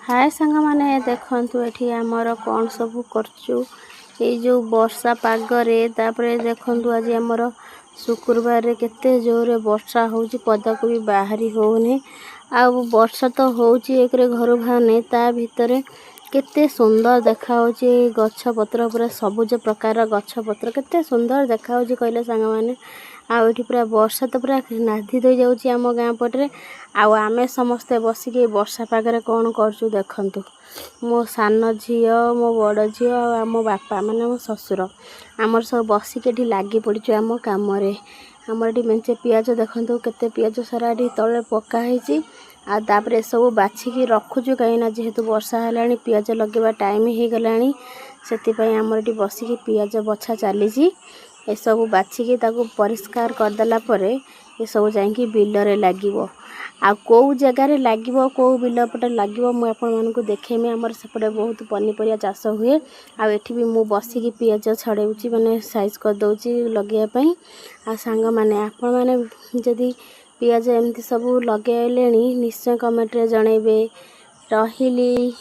हाय सांग माने देखंतु एठी हमर कोन सब करचु ए जो वर्षा पागरे तापरे देखंतु आज हमर शुक्रवार रे केते जोरे वर्षा होउची पदक भी बाहरी होउनी आ वर्षा तो होउची एकरे घर भाने ता भितरे केते सुंदर देखा होउची गच्छ पत्र पूरा सबुज प्रकार गच्छ पत्र केते सुंदर देखा होउची कहले सांग माने आ एठी पूरा वर्षा तो पूरा नाधी दे जाउची हम गां पटरे आ आमे समस्ते बसी के वर्षा पागरे कोन करचु देखंतु मो सान झियो मो बड़ झियो आ मो बापा माने मो ससुर हमर सब बसी के ठी लागी पड़िचु हम काम रे हमर ठी मेंचे पियाज देखंतु केते पियाज सारा ठी तळे पक्का हेची आ तापरे सब बाछि की रखुचु कहिना जेहेतु वर्षा हलानी पियाज लगेबा टाइम हे गलानी सेति पई हमर ठी बसी के पियाज बछा चालीची ए सब बाछि के ताको परिष्कार कर दला परे ए सब जाई की बिल रे लागिवो आ को जगह रे लागिवो को बिल पटे लागिवो मु आपन मन को देखेमी हमर सेपटे बहुत पनीपरिया चाष हुए आ एठी भी मु बसी की पियाज छडेउची माने साइज कर दउची लगिया पई आ सांग माने आपन माने जदी पियाज एमती सब लगेलेनी निश्चय कमेंट रे जणेबे रहिली।